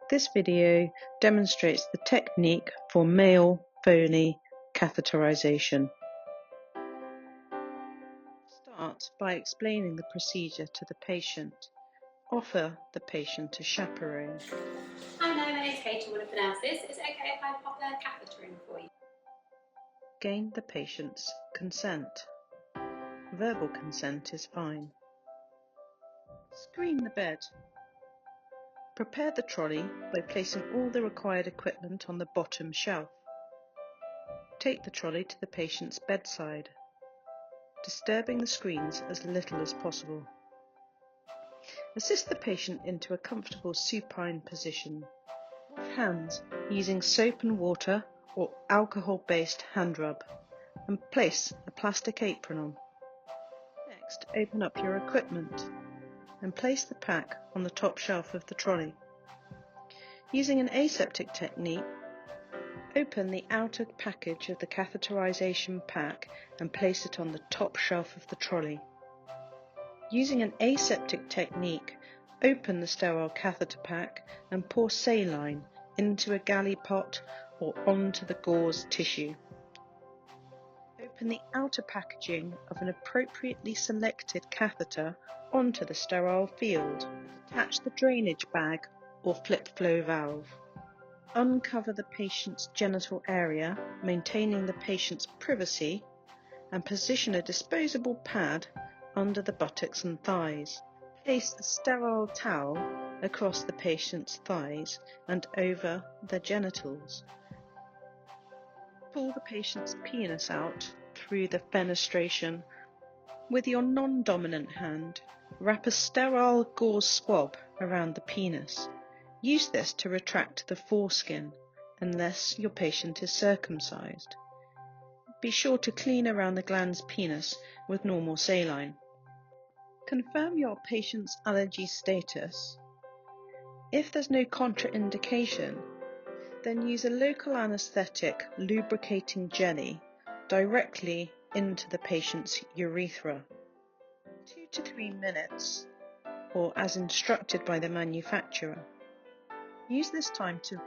This video demonstrates the technique for male Foley catheterization. Start by explaining the procedure to the patient. Offer the patient a chaperone. Hi, my name's Kate. I want to pronounce this. Is it okay if I pop the catheter in for you? Gain the patient's consent. Verbal consent is fine. Screen the bed. Prepare the trolley by placing all the required equipment on the bottom shelf. Take the trolley to the patient's bedside, disturbing the screens as little as possible. Assist the patient into a comfortable supine position. Wash hands using soap and water or alcohol-based hand rub, and place a plastic apron on. Next, open up your equipment and place the pack on the top shelf of the trolley. Using an aseptic technique, open the outer package of the catheterization pack and place it on the top shelf of the trolley. Using an aseptic technique, open the sterile catheter pack and pour saline into a galley pot or onto the gauze tissue. Open the outer packaging of an appropriately selected catheter onto the sterile field. Attach the drainage bag or flip flow valve. Uncover the patient's genital area, maintaining the patient's privacy, and position a disposable pad under the buttocks and thighs. Place a sterile towel across the patient's thighs and over the genitals. Pull the patient's penis out through the fenestration. With your non-dominant hand, wrap a sterile gauze swab around the penis. Use this to retract the foreskin unless your patient is circumcised. Be sure to clean around the glans penis with normal saline. Confirm your patient's allergy status. If there's no contraindication, then use a local anesthetic lubricating jelly directly into the patient's urethra. 2 to 3 minutes, or as instructed by the manufacturer. Use this time to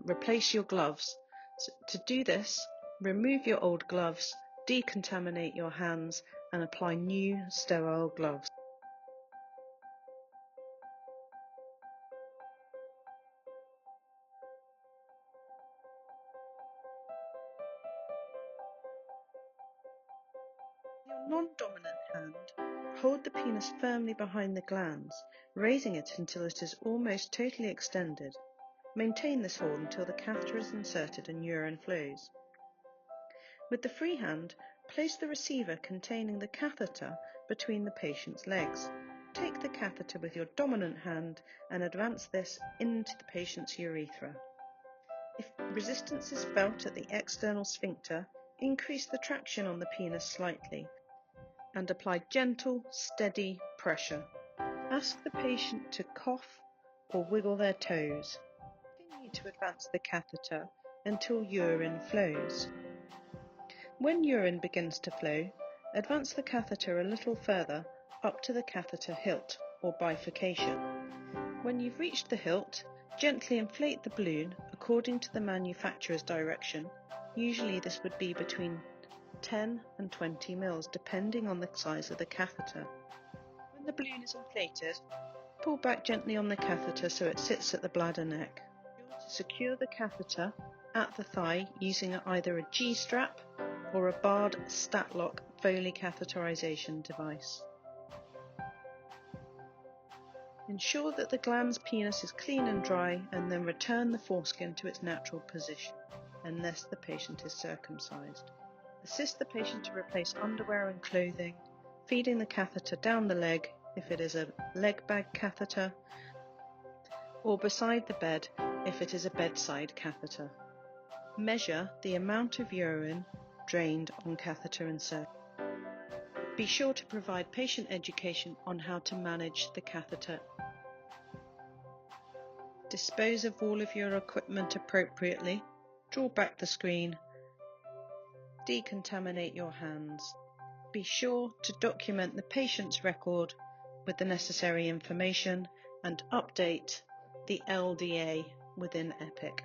replace your gloves. So to do this, remove your old gloves, decontaminate your hands, and apply new sterile gloves. With your non-dominant hand, hold the penis firmly behind the glans, raising it until it is almost totally extended. Maintain this hold until the catheter is inserted and urine flows. With the free hand, place the receiver containing the catheter between the patient's legs. Take the catheter with your dominant hand and advance this into the patient's urethra. If resistance is felt at the external sphincter, increase the traction on the penis slightly and apply gentle, steady pressure. Ask the patient to cough or wiggle their toes. Continue to advance the catheter until urine flows. When urine begins to flow, advance the catheter a little further up to the catheter hilt or bifurcation. When you've reached the hilt, gently inflate the balloon according to the manufacturer's direction. Usually this would be between 10 and 20 mils, depending on the size of the catheter. When the balloon is inflated, pull back gently on the catheter so it sits at the bladder neck. To secure the catheter at the thigh using either a G-strap or a barred Statlock Foley catheterization device. Ensure that the glans penis is clean and dry, and then return the foreskin to its natural position, unless the patient is circumcised. Assist the patient to replace underwear and clothing, feeding the catheter down the leg if it is a leg bag catheter, or beside the bed if it is a bedside catheter. Measure the amount of urine drained on catheter insert. Be sure to provide patient education on how to manage the catheter. Dispose of all of your equipment appropriately. Draw back the screen. Decontaminate your hands. Be sure to document the patient's record with the necessary information and update the LDA within EPIC.